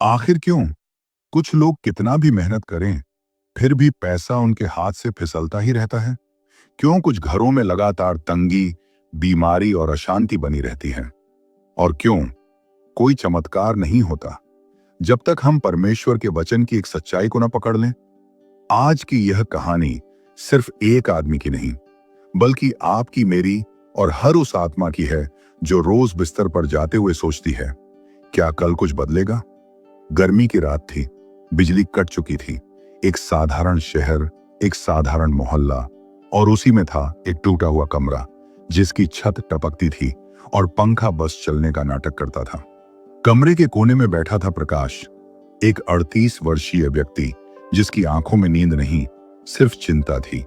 आखिर क्यों? कुछ लोग कितना भी मेहनत करें, फिर भी पैसा उनके हाथ से फिसलता ही रहता है। क्यों कुछ घरों में लगातार तंगी, बीमारी और अशांति बनी रहती है? और क्यों कोई चमत्कार नहीं होता जब तक हम परमेश्वर के वचन की एक सच्चाई को न पकड़ लें? आज की यह कहानी सिर्फ एक आदमी की नहीं, बल्कि आपकी, मेरी और हर उस आत्मा की है जो रोज बिस्तर पर जाते हुए सोचती है, क्या कल कुछ बदलेगा? गर्मी की रात थी, बिजली कट चुकी थी। एक साधारण शहर, एक साधारण मोहल्ला, और उसी में था एक टूटा हुआ कमरा जिसकी छत टपकती थी और पंखा बस चलने का नाटक करता था। कमरे के कोने में बैठा था प्रकाश, एक 38 वर्षीय व्यक्ति जिसकी आंखों में नींद नहीं, सिर्फ चिंता थी।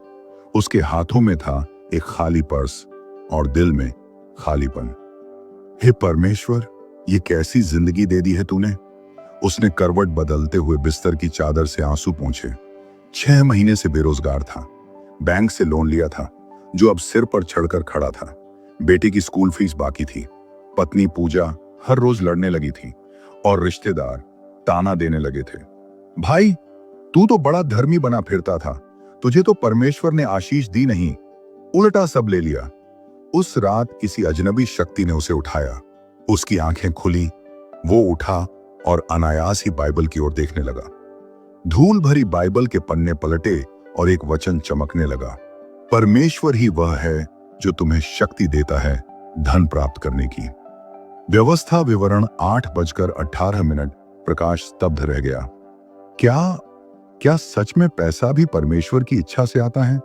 उसके हाथों में था एक खाली पर्स और दिल में खालीपन। हे परमेश्वर, ये कैसी जिंदगी दे दी है तूने? उसने करवट बदलते हुए बिस्तर की चादर से आंसू पोंछे। 6 महीने से बेरोजगार था, बैंक से लोन लिया था जो अब सिर पर चढ़कर खड़ा था। बेटे की स्कूल फीस बाकी थी, पत्नी पूजा हर रोज लड़ने लगी थी और रिश्तेदार ताना देने लगे थे। भाई, तू तो बड़ा धर्मी बना फिरता था, तुझे तो परमेश्वर ने आशीष दी नहीं, उल्टा सब ले लिया। उस रात किसी अजनबी शक्ति ने उसे उठाया। उसकी आंखें खुली, वो उठा और अनायास ही बाइबल की ओर देखने लगा। धूल भरी बाइबल के पन्ने पलटे और एक वचन चमकने लगा, परमेश्वर ही वह है जो तुम्हें शक्ति देता है धन प्राप्त करने की। व्यवस्था विवरण 8:18। प्रकाश स्तब्ध रह गया। क्या क्या सच में पैसा भी परमेश्वर की इच्छा से आता है?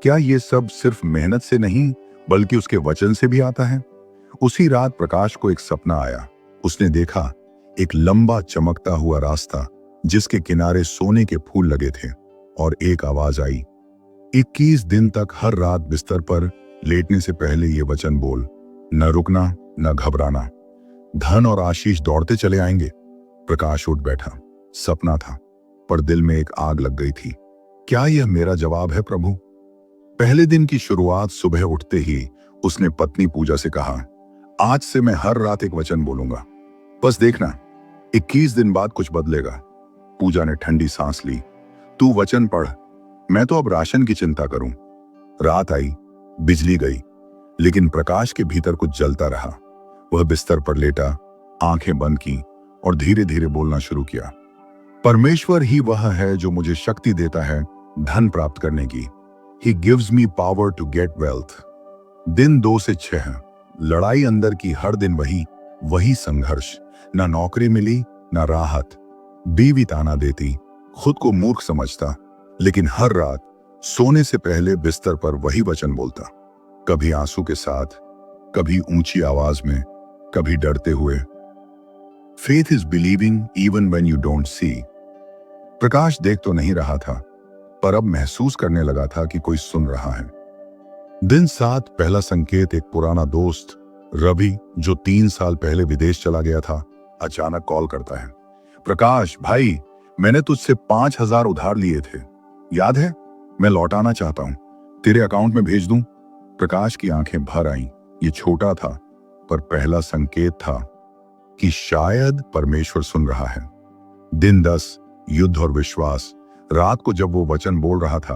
क्या ये सब सिर्फ मेहनत से नहीं, बल्कि उसके वचन से भी आता है? उसी रात प्रकाश को एक सपना आया। उसने देखा एक लंबा चमकता हुआ रास्ता जिसके किनारे सोने के फूल लगे थे, और एक आवाज आई, 21 दिन तक हर रात बिस्तर पर लेटने से पहले ये वचन बोल, न रुकना न घबराना, धन और आशीष दौड़ते चले आएंगे। प्रकाश उठ बैठा। सपना था, पर दिल में एक आग लग गई थी। क्या यह मेरा जवाब है प्रभु? पहले दिन की शुरुआत सुबह उठते ही उसने पत्नी पूजा से कहा, आज से मैं हर रात एक वचन बोलूंगा, बस देखना 21 दिन बाद कुछ बदलेगा। पूजा ने ठंडी सांस ली। तू वचन पढ़, मैं तो अब राशन की चिंता करूं। रात आई, बिजली गई, लेकिन प्रकाश के भीतर कुछ जलता रहा। वह बिस्तर पर लेटा, आंखें बंद की और धीरे धीरे बोलना शुरू किया, परमेश्वर ही वह है जो मुझे शक्ति देता है धन प्राप्त करने की। He gives me power to get wealth। दिन 2 से 6, लड़ाई अंदर की, हर दिन वही संघर्ष। ना नौकरी मिली, ना राहत। बीवी ताना देती, खुद को मूर्ख समझता, लेकिन हर रात सोने से पहले बिस्तर पर वही वचन बोलता, कभी आंसू के साथ, कभी ऊंची आवाज में, कभी डरते हुए। Faith is believing even when you don't see। प्रकाश देख तो नहीं रहा था, पर अब महसूस करने लगा था कि कोई सुन रहा है। दिन 7, पहला संकेत। एक पुराना दोस्त रवि, जो 3 साल पहले विदेश चला गया था, अचानक कॉल करता है, प्रकाश भाई, मैंने तुझसे 5,000 उधार लिए थे, याद है? मैं लौटाना चाहता हूं, तेरे अकाउंट में भेज दूं? प्रकाश की आंखें भर आईं। ये छोटा था, पर पहला संकेत था कि शायद परमेश्वर सुन रहा है। दिन 10, युद्ध और विश्वास। रात को जब वो वचन बोल रहा था,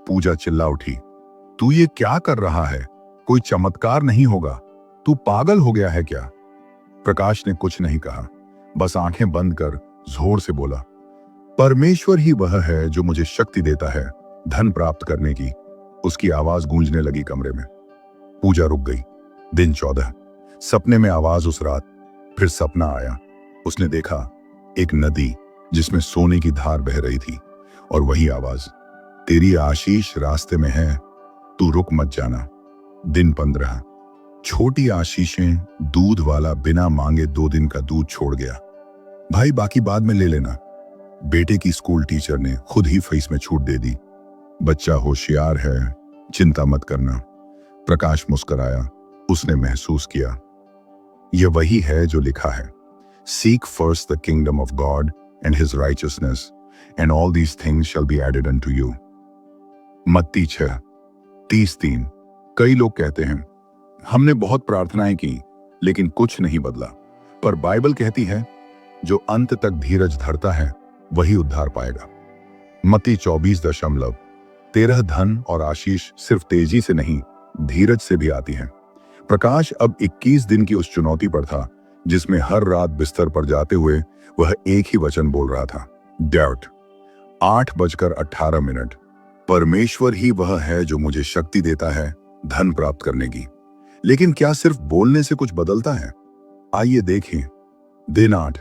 पूजा चिल्ला उठी, तू ये क्या कर रहा है? कोई चमत्कार नहीं होगा, तू पागल हो गया है क्या? प्रकाश ने कुछ नहीं कहा, बस आंखें बंद कर जोर से बोला, परमेश्वर ही वह है जो मुझे शक्ति देता है धन प्राप्त करने की। उसकी आवाज गूंजने लगी कमरे में। पूजा रुक गई। दिन 14, सपने में आवाज उस रात। फिर सपना आया। उसने देखा एक नदी जिसमें सोने की धार बह रही थी, और वही आवाज, तेरी आशीष रास्ते में है, तू रुक मत जाना। दिन 15, छोटी आशीषें। दूध वाला बिना मांगे 2 दिन का दूध छोड़ गया। भाई, बाकी बाद में ले लेना। बेटे की स्कूल टीचर ने खुद ही फीस में छूट दे दी। बच्चा होशियार है, चिंता मत करना। प्रकाश मुस्कुराया। उसने महसूस किया, यह वही है जो लिखा है, seek first the kingdom of God and his righteousness and all these things shall be added unto you. मत्ती 6:33। कई लोग कहते हैं, हमने बहुत प्रार्थनाएं की, लेकिन कुछ नहीं बदला। पर बाइबल कहती है, जो अंत तक धीरज धरता है वही उद्धार पाएगा। मत्ती 24:13। धन और आशीष सिर्फ तेजी से नहीं, धीरज से भी आती है। प्रकाश अब 21 दिन की उस चुनौती पर था जिसमें हर रात बिस्तर पर जाते हुए वह एक ही वचन बोल रहा था, डैड। 8:18। परमेश्वर ही वह है जो मुझे शक्ति देता है धन प्राप्त करने की। लेकिन क्या सिर्फ बोलने से कुछ बदलता है? आइए देखें। दिन 8।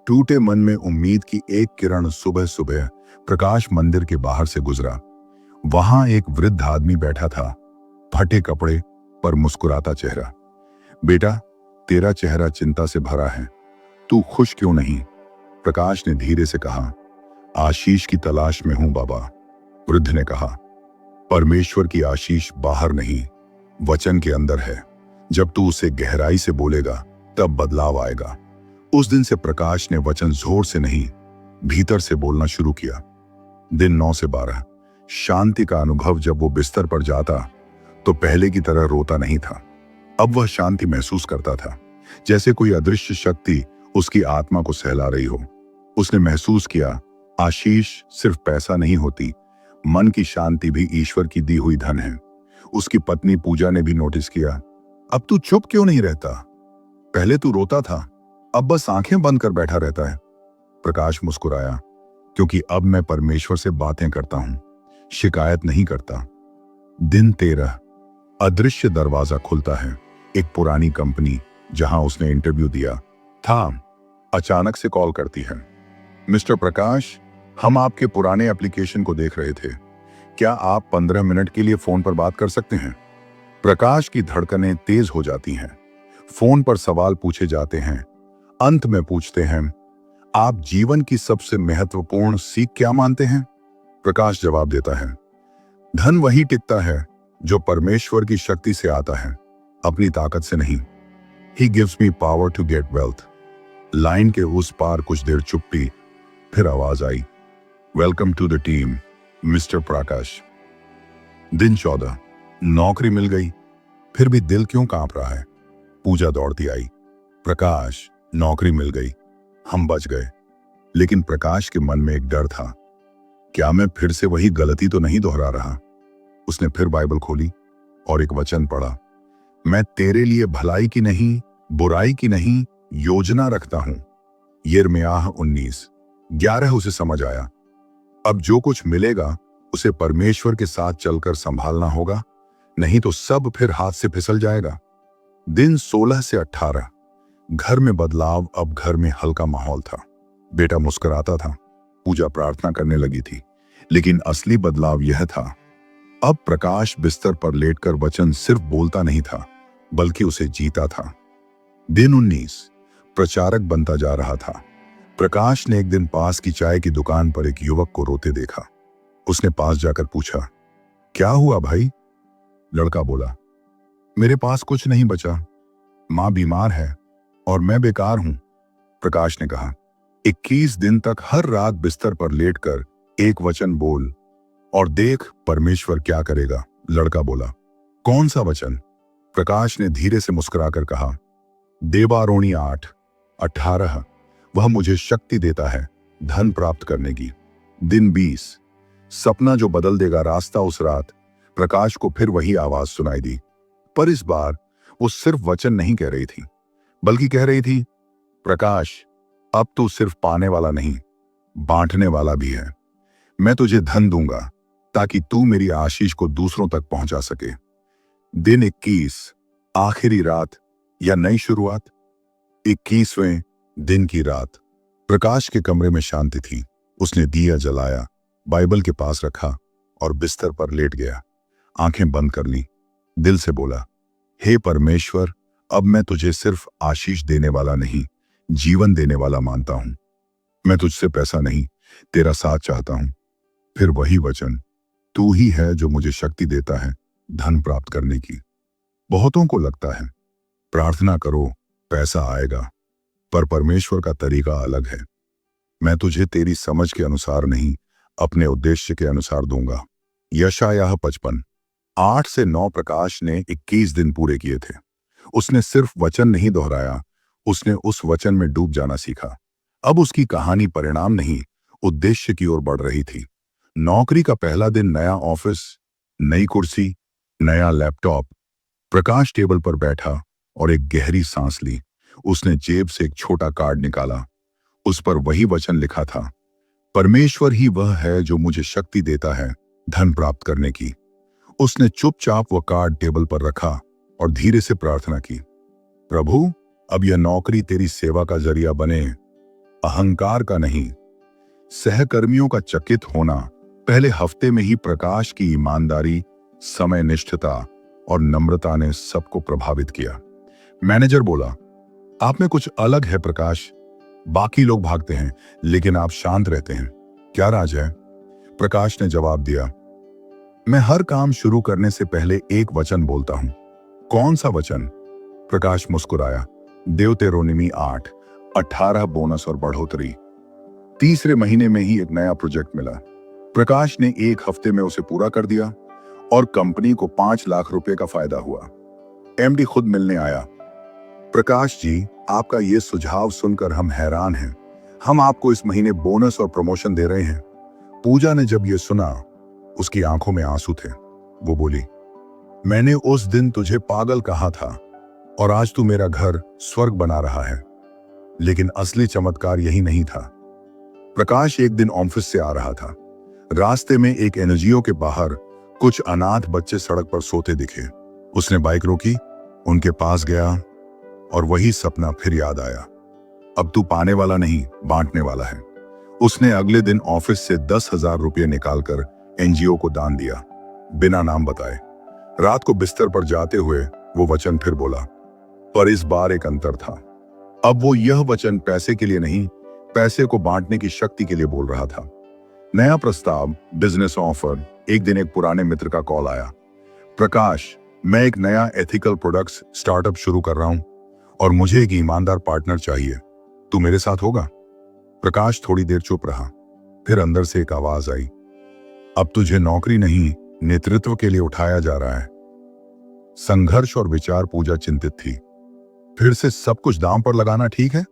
टूटे मन में उम्मीद की एक किरण सुबह सुबह प्रकाश मंदिर के बाहर से गुजरा। वहां एक वृद्ध आदमी बैठा था, फटे कपड़े पर मुस्कुराता चेहरा। बेटा, तेरा चेहरा चिंता से भरा है, तू खुश क्यों नहीं? प्रकाश ने धीरे से कहा। आशीष की तलाश में हूं बाबा। वृद्ध ने कहा, परमेश्वर की आशीष बाहर नहीं, वचन के अंदर है। जब तू उसे गहराई से बोलेगा तब बदलाव आएगा। उस दिन से प्रकाश ने वचन जोर से नहीं, भीतर से बोलना शुरू किया। दिन 9 से 12। शांति का अनुभव। जब वो बिस्तर पर जाता तो पहले की तरह रोता नहीं था। अब वह शांति महसूस करता था, जैसे कोई अदृश्य शक्ति उसकी आत्मा को सहला रही हो। उसने महसूस किया, आशीष सिर्फ पैसा नहीं होती, मन की शांति भी ईश्वर की दी हुई धन है। उसकी पत्नी पूजा ने भी नोटिस किया, अब तू चुप क्यों नहीं रहता? पहले तू रोता था, अब बस आंखें बंद कर बैठा रहता है। प्रकाश मुस्कुराया, क्योंकि अब मैं परमेश्वर से बातें करता हूं, शिकायत नहीं करता। दिन 13। अदृश्य दरवाजा खुलता है। एक पुरानी कंपनी जहां उसने इंटरव्यू दिया था अचानक से कॉल करती है, मिस्टर प्रकाश, हम आपके पुराने एप्लीकेशन को देख रहे थे, क्या आप 15 मिनट के लिए फोन पर बात कर सकते हैं? प्रकाश की धड़कनें तेज हो जाती हैं। फोन पर सवाल पूछे जाते हैं। अंत में पूछते हैं, आप जीवन की सबसे महत्वपूर्ण सीख क्या मानते हैं? प्रकाश जवाब देता है, धन वही टिकता है जो परमेश्वर की शक्ति से आता है, अपनी ताकत से नहीं। He gives me power to get wealth। लाइन के उस पार कुछ देर चुप्पी, फिर आवाज आई, welcome to the team mister Prakash. दिन 14। नौकरी मिल गई, फिर भी दिल क्यों कांप रहा है? पूजा दौड़ती आई, प्रकाश, नौकरी मिल गई, हम बच गए। लेकिन प्रकाश के मन में एक डर था, क्या मैं फिर से वही गलती तो नहीं दोहरा रहा? उसने फिर बाइबल खोली और एक वचन पढ़ा, मैं तेरे लिए भलाई की नहीं, बुराई की नहीं योजना रखता हूं। यिर्मयाह 19:11 उसे समझ आया। अब जो कुछ मिलेगा उसे परमेश्वर के साथ चलकर संभालना होगा, नहीं तो सब फिर हाथ से फिसल जाएगा। दिन 16 से 18। घर में बदलाव। अब घर में हल्का माहौल था। बेटा मुस्कुराता था, पूजा प्रार्थना करने लगी थी। लेकिन असली बदलाव यह था, अब प्रकाश बिस्तर पर लेटकर वचन सिर्फ बोलता नहीं था, बल्कि उसे जीता था। दिन 19। प्रचारक बनता जा रहा था। प्रकाश ने एक दिन पास की चाय की दुकान पर एक युवक को रोते देखा। उसने पास जाकर पूछा, क्या हुआ भाई? लड़का बोला, मेरे पास कुछ नहीं बचा, मां बीमार है और मैं बेकार हूं। प्रकाश ने कहा, 21 दिन तक हर रात बिस्तर पर लेटकर एक वचन बोल और देख परमेश्वर क्या करेगा। लड़का बोला, कौन सा वचन? प्रकाश ने धीरे से मुस्कुराकर कहा, देवारोणी 8:18, वह मुझे शक्ति देता है धन प्राप्त करने की। दिन 20। सपना जो बदल देगा रास्ता। उस रात प्रकाश को फिर वही आवाज सुनाई दी, पर इस बार वो सिर्फ वचन नहीं कह रही थी, बल्कि कह रही थी, प्रकाश, अब तू सिर्फ पाने वाला नहीं, बांटने वाला भी है। मैं तुझे धन दूंगा ताकि तू मेरी आशीष को दूसरों तक पहुंचा सके। दिन 21। आखिरी रात या नई शुरुआत। 21वें दिन की रात। प्रकाश के कमरे में शांति थी। उसने दिया जलाया, बाइबल के पास रखा और बिस्तर पर लेट गया। आंखें बंद कर ली। दिल से बोला, हे परमेश्वर, अब मैं तुझे सिर्फ आशीष देने वाला नहीं, जीवन देने वाला मानता हूं। मैं तुझसे पैसा नहीं, तेरा साथ चाहता हूं। फिर वही वचन, तू ही है जो मुझे शक्ति देता है धन प्राप्त करने की। बहुतों को लगता है प्रार्थना करो पैसा आएगा, पर परमेश्वर का तरीका अलग है। मैं तुझे तेरी समझ के अनुसार नहीं, अपने उद्देश्य के अनुसार दूंगा। यशायाह 55:8 से 9। प्रकाश ने 21 दिन पूरे किए थे। उसने सिर्फ वचन नहीं दोहराया, उसने उस वचन में डूब जाना सीखा। अब उसकी कहानी परिणाम नहीं, उद्देश्य की ओर बढ़ रही थी। नौकरी का पहला दिन, नया ऑफिस, नई कुर्सी, नया लैपटॉप। प्रकाश टेबल पर बैठा और एक गहरी सांस ली। उसने जेब से एक छोटा कार्ड निकाला। उस पर वही वचन लिखा था, परमेश्वर ही वह है जो मुझे शक्ति देता है धन प्राप्त करने की। उसने चुपचाप वह कार्ड टेबल पर रखा और धीरे से प्रार्थना की, प्रभु, अब यह नौकरी तेरी सेवा का जरिया बने, अहंकार का नहीं। सहकर्मियों का चकित होना। पहले हफ्ते में ही प्रकाश की ईमानदारी, समयनिष्ठता और नम्रता ने सबको प्रभावित किया। मैनेजर बोला, आप में कुछ अलग है प्रकाश। बाकी लोग भागते हैं लेकिन आप शांत रहते हैं, क्या राज है? प्रकाश ने जवाब दिया, मैं हर काम शुरू करने से पहले एक वचन बोलता हूं। कौन सा वचन? प्रकाश मुस्कुराया, देवतेरोनिमी 8, 18 बोनस और बढ़ोतरी। तीसरे महीने में ही एक नया प्रोजेक्ट मिला। प्रकाश ने एक हफ्ते में उसे पूरा कर दिया और कंपनी को 5 लाख रुपए का फायदा हुआ। एमडी खुद मिलने आया। प्रकाश जी, आपका ये सुझाव सुनकर हम हैरान हैं। हम आपको इस महीने बोनस और प्रमोशन दे रहे हैं। पूजा ने जब ये सुना, उसकी आंखों में आंसू थे। वो बोली, मैंने उस दिन तुझे पागल कहा था और आज तू मेरा घर स्वर्ग बना रहा है। लेकिन असली चमत्कार यही नहीं था। प्रकाश एक दिन ऑफिस से आ रहा था। रास्ते में एक एनजीओ के बाहर कुछ अनाथ बच्चे सड़क पर सोते दिखे। उसने बाइक रोकी, उनके पास गया और वही सपना फिर याद आया। अब तू पाने वाला नहीं, बांटने वाला है। उसने अगले दिन ऑफिस से 10,000 रुपये निकालकर एनजीओ को दान दिया, बिना नाम बताए। रात को बिस्तर पर जाते हुए वो वचन फिर बोला, पर इस बार एक अंतर था। अब वो यह वचन पैसे के लिए नहीं, पैसे को बांटने की शक्ति के लिए बोल रहा था। नया प्रस्ताव, बिजनेस ऑफर। एक दिन एक पुराने मित्र का कॉल आया, प्रकाश, मैं एक नया एथिकल प्रोडक्ट्स स्टार्टअप शुरू कर रहा हूं और मुझे एक ईमानदार पार्टनर चाहिए। तू मेरे साथ होगा? प्रकाश थोड़ी देर चुप रहा, फिर अंदर से एक आवाज आई, अब तुझे नौकरी नहीं, नेतृत्व के लिए उठाया जा रहा है। संघर्ष और विचार। पूजा चिंतित थी। फिर से सब कुछ दांव पर लगाना ठीक है?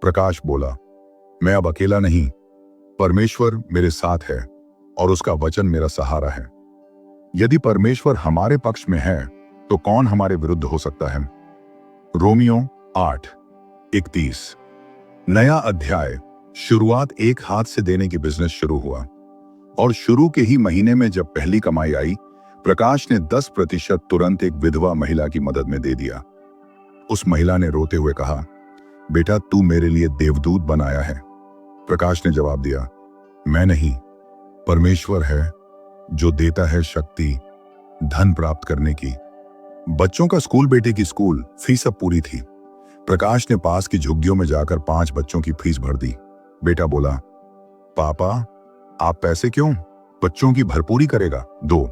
प्रकाश बोला, मैं अब अकेला नहीं, परमेश्वर मेरे साथ है और उसका वचन मेरा सहारा है। यदि परमेश्वर हमारे पक्ष में है तो कौन हमारे विरुद्ध हो सकता है? रोमियो 8:31। नया अध्याय। शुरुआत एक हाथ से देने की बिजनेस शुरू हुआ और शुरू के ही महीने में जब पहली कमाई आई, प्रकाश ने 10% तुरंत एक विधवा महिला की मदद में दे दिया। उस महिला ने रोते हुए कहा, बेटा, तू मेरे लिए देवदूत बनाया है। प्रकाश ने जवाब दिया, मैं नहीं, परमेश्वर है जो देता है शक्ति धन प्राप्त करने की। बच्चों का स्कूल, बेटे की स्कूल फीस अब पूरी थी। प्रकाश ने पास की झुग्गियों में जाकर 5 बच्चों की फीस भर दी। बेटा बोला, पापा, आप पैसे क्यों? बच्चों की भरपूरी करेगा। 2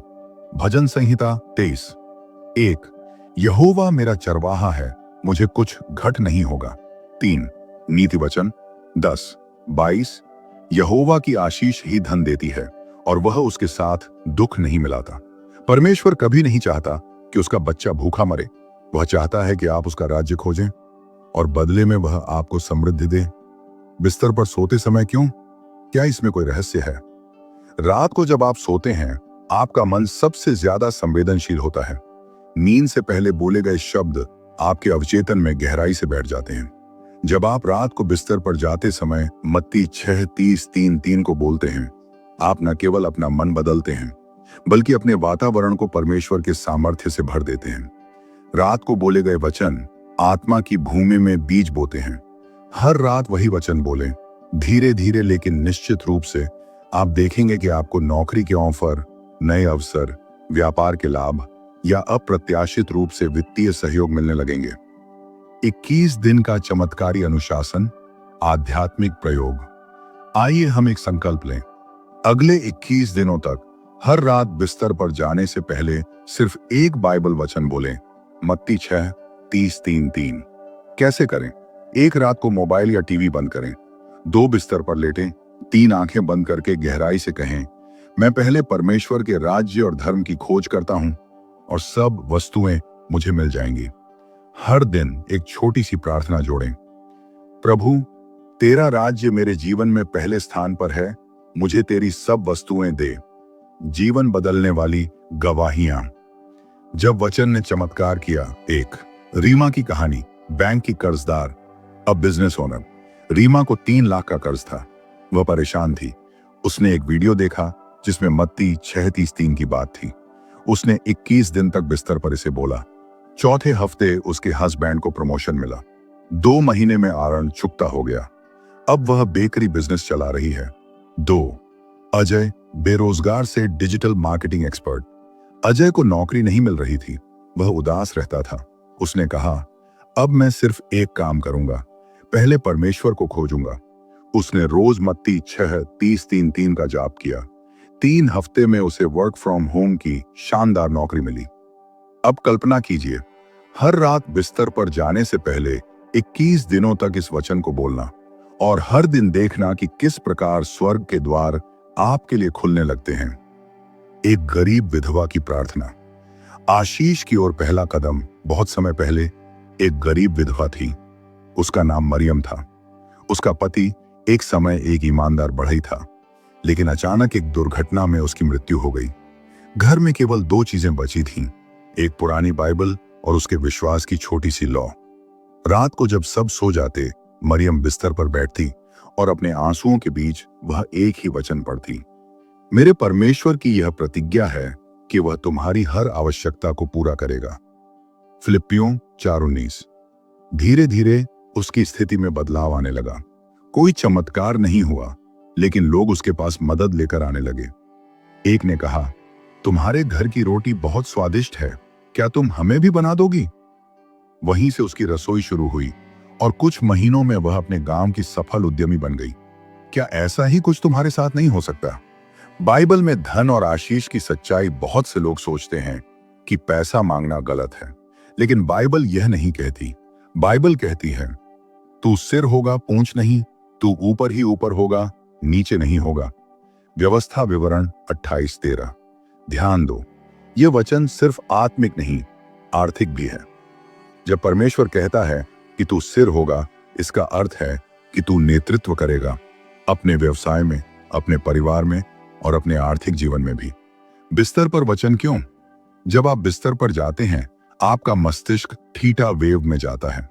भजन संहिता 23। 1 यहोवा मेरा चरवाहा है, मुझे कुछ घट नहीं होगा। 3 नीति वचन 10:22 यहोवा की आशीष ही धन देती है और वह उसके साथ दुख नहीं मिलाता। परमेश्वर कभी नहीं चाहता कि उसका बच्चा भूखा मरे। वह चाहता है कि आप उसका राज्य खोजें और बदले में वह आपको समृद्धि दे। बिस्तर पर सोते समय क्यों? क्या इसमें कोई रहस्य है? रात को जब आप सोते हैं, आपका मन सबसे ज्यादा संवेदनशील होता है। नींद से पहले बोले गए शब्द आपके अवचेतन में गहराई से बैठ जाते हैं। जब आप रात को बिस्तर पर जाते समय मत्ती 6:30-3:3 को बोलते हैं, आप न केवल अपना मन बदलते हैं बल्कि अपने वातावरण को परमेश्वर के सामर्थ्य से भर देते हैं। रात को बोले गए वचन आत्मा की भूमि में बीज बोते हैं। हर रात वही वचन बोलें, धीरे धीरे लेकिन निश्चित रूप से आप देखेंगे कि आपको नौकरी के ऑफर, नए अवसर, व्यापार के लाभ या अप्रत्याशित रूप से वित्तीय सहयोग मिलने लगेंगे। 21 दिन का चमत्कारी अनुशासन, आध्यात्मिक प्रयोग। आइए हम एक संकल्प लें। अगले 21 दिनों तक हर रात बिस्तर पर जाने से पहले सिर्फ एक बाइबल वचन बोलें। मत्ती 6:30-3:3। कैसे करें? एक रात को मोबाइल या टीवी बंद करें। 2 बिस्तर पर लेटें। 3 आंखें बंद करके गहराई से कहें, मैं पहले परमेश्वर के राज्य और धर्म की खोज करता हूं और सब वस्तुएं मुझे मिल जाएंगी। हर दिन एक छोटी सी प्रार्थना जोड़ें। प्रभु, तेरा राज्य मेरे जीवन में पहले स्थान पर है, मुझे तेरी सब वस्तुएं दे। जीवन बदलने वाली गवाहियां। जब वचन ने चमत्कार किया। एक, रीमा की कहानी। बैंक की कर्जदार, अब बिजनेस ओनर। रीमा को 3 लाख का कर्ज था। वह परेशान थी। उसने एक वीडियो देखा जिसमें मत्ती 6:33 की बात थी। उसने 21 दिन तक बिस्तर पर इसे बोला। चौथे हफ्ते उसके हस्बैंड को प्रमोशन मिला। 2 महीने में आरण चुकता हो गया। अब वह बेकरी बिजनेस चला रही है। 2, अजय, बेरोजगार से डिजिटल मार्केटिंग एक्सपर्ट। अजय को नौकरी नहीं मिल रही थी। वह उदास रहता था। उसने कहा, अब मैं सिर्फ एक काम करूंगा, पहले परमेश्वर को खोजूंगा। उसने रोज मत्ती 6:30-33 का जाप किया। 3 हफ्ते में उसे वर्क फ्रॉम होम की शानदार नौकरी मिली। अब कल्पना कीजिए, हर रात बिस्तर पर जाने से पहले 21 दिनों तक इस वचन को बोलना और हर दिन देखना कि किस प्रकार स्वर्ग के द्वार आपके लिए खुलने लगते हैं। एक गरीब विधवा की प्रार्थना। आशीष की ओर पहला कदम। बहुत समय पहले एक गरीब विधवा थी। उसका नाम मरियम था। उसका पति एक समय एक ईमानदार बढ़ई था, लेकिन अचानक एक दुर्घटना में उसकी मृत्यु हो गई। घर में केवल 2 चीजें बची थीं, एक पुरानी बाइबल और उसके विश्वास की छोटी सी लौ। रात को जब सब सो जाते, मरियम बिस्तर पर बैठती और अपने आंसुओं के बीच वह एक ही वचन पढ़ती। मेरे परमेश्वर की यह प्रतिज्ञा है कि वह तुम्हारी हर आवश्यकता को पूरा करेगा। फिलिप्पियों 4:19। धीरे धीरे उसकी स्थिति में बदलाव आने लगा। कोई चमत्कार नहीं हुआ, लेकिन लोग उसके पास मदद लेकर आने लगे। एक ने कहा, तुम्हारे घर की रोटी बहुत स्वादिष्ट है, क्या तुम हमें भी बना दोगी? वहीं से उसकी रसोई शुरू हुई और कुछ महीनों में वह अपने गांव की सफल उद्यमी बन गई। क्या ऐसा ही कुछ तुम्हारे साथ नहीं हो सकता? बाइबल में धन और आशीष की सच्चाई बहुत से लोग सोचते हैं कि पैसा मांगना गलत है, लेकिन बाइबल यह नहीं कहती। बाइबल कहती है, तू सिर होगा, पूंछ नहीं, तू ऊपर ही ऊपर होगा, नीचे नहीं होगा। व्यवस्था विवरण 28:13। ध्यान दो, यह वचन सिर्फ आत्मिक नहीं, आर्थिक भी है। जब परमेश्वर कहता है कि तू सिर होगा, इसका अर्थ है कि तू नेतृत्व करेगा, अपने व्यवसाय में, अपने परिवार में और अपने आर्थिक जीवन में भी। बिस्तर पर वचन क्यों? जब आप बिस्तर पर जाते हैं, आपका मस्तिष्क थीटा वेव में जाता है।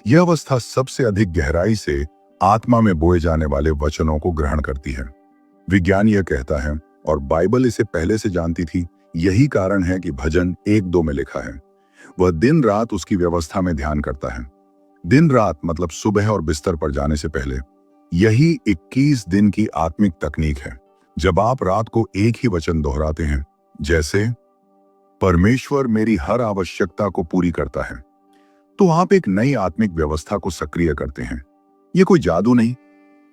यह अवस्था सबसे अधिक गहराई से आत्मा में बोए जाने वाले वचनों को ग्रहण करती है। विज्ञान यह कहता है, और बाइबल इसे पहले से जानती थी, यही कारण है कि भजन 1:2 में लिखा है, वह दिन रात उसकी व्यवस्था में ध्यान करता है। दिन रात मतलब सुबह और बिस्तर पर जाने से पहले। यही 21 दिन की आत्मिक तकनीक है। जब आप रात को एक ही वचन दोहराते हैं, जैसे परमेश्वर मेरी हर आवश्यकता को पूरी करता है, तो आप एक नई आत्मिक व्यवस्था को सक्रिय करते हैं। यह कोई जादू नहीं,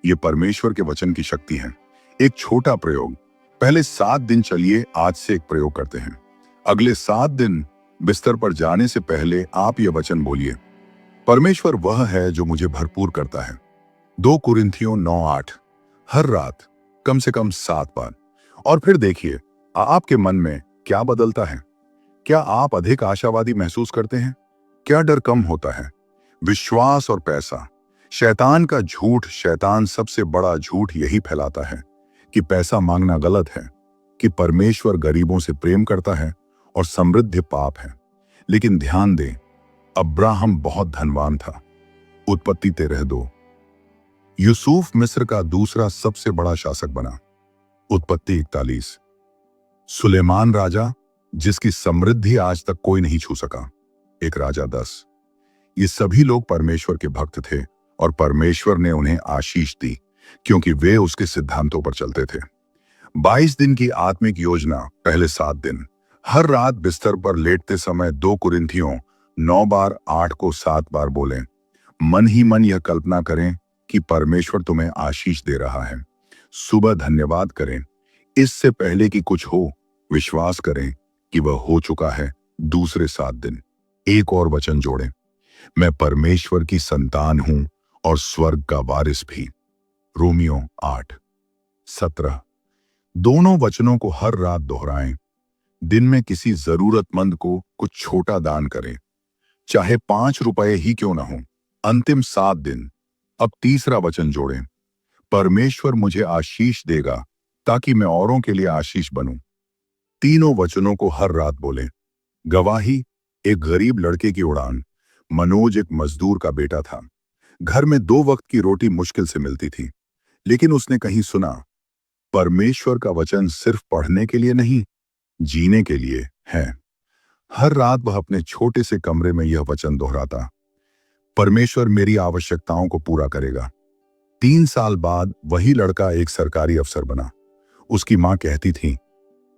यह परमेश्वर के वचन की शक्ति है। एक छोटा प्रयोग। पहले 7 दिन चलिए आज से एक प्रयोग करते हैं। अगले 7 दिन बिस्तर पर जाने से पहले आप यह वचन बोलिए, परमेश्वर वह है जो मुझे भरपूर करता है। 2 कुरिन्थियों 9:8। हर रात कम से कम 7 बार। और फिर देखिए आपके मन में क्या बदलता है। क्या आप अधिक आशावादी महसूस करते हैं? क्या डर कम होता है? विश्वास और पैसा। शैतान का झूठ, शैतान सबसे बड़ा झूठ यही फैलाता है कि पैसा मांगना गलत है, कि परमेश्वर गरीबों से प्रेम करता है और समृद्धि पाप है। लेकिन ध्यान दें, अब्राहम बहुत धनवान था। उत्पत्ति 13:2। यूसुफ मिस्र का दूसरा सबसे बड़ा शासक बना। उत्पत्ति 41। सुलेमान राजा, जिसकी समृद्धि आज तक कोई नहीं छू सका। 1 राजा 10। ये सभी लोग परमेश्वर के भक्त थे और परमेश्वर ने उन्हें आशीष दी क्योंकि वे उसके सिद्धांतों पर चलते थे। 22 दिन की आत्मिक योजना। पहले 7 दिन हर रात बिस्तर पर लेटते समय 2 कुरिन्थियों 9 बार 8 को 7 बार बोलें। मन ही मन यह कल्पना करें कि परमेश्वर तुम्हें आशीष दे रहा है। सुबह धन्यवाद करें। इससे पहले कि कुछ हो, विश्वास करें कि वह हो चुका है। दूसरे 7 दिन एक और वचन जोड़ें, मैं परमेश्वर की संतान हूं और स्वर्ग का वारिस भी। रोमियो 8:17। दोनों वचनों को हर रात दोहराएं। दिन में किसी जरूरतमंद को कुछ छोटा दान करें, चाहे 5 रुपए ही क्यों ना हो। अंतिम 7 दिन अब तीसरा वचन जोड़ें, परमेश्वर मुझे आशीष देगा ताकि मैं औरों के लिए आशीष बनूं। तीनों वचनों को हर रात बोलें। गवाही, एक गरीब लड़के की उड़ान। मनोज एक मजदूर का बेटा था। घर में 2 वक्त की रोटी मुश्किल से मिलती थी, लेकिन उसने कहीं सुना, परमेश्वर का वचन सिर्फ पढ़ने के लिए नहीं, जीने के लिए है। हर रात वह अपने छोटे से कमरे में यह वचन दोहराता, परमेश्वर मेरी आवश्यकताओं को पूरा करेगा। 3 साल बाद वही लड़का एक सरकारी अफसर बना। उसकी मां कहती थी,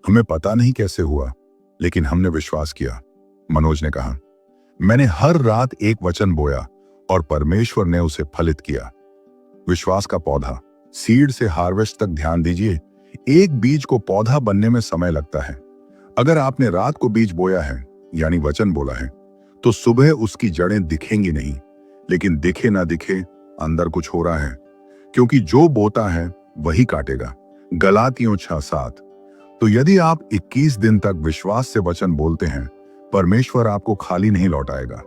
हमें पता नहीं कैसे हुआ, लेकिन हमने विश्वास किया। मनोज ने कहा, मैंने हर रात एक वचन बोया और परमेश्वर ने उसे फलित किया। विश्वास का पौधा, सीड से हार्वेस्ट तक ध्यान दीजिए। एक बीज को पौधा बनने में समय लगता है। अगर आपने रात को बीज बोया है, यानी वचन बोला है, तो सुबह उसकी जड़ें दिखेंगी नहीं, लेकिन दिखे ना दिखे अंदर कुछ हो रहा है, क्योंकि जो बोता है वही काटेगा। गलातियों 6:7। तो यदि आप 21 दिन तक विश्वास से वचन बोलते हैं, परमेश्वर आपको खाली नहीं लौटाएगा।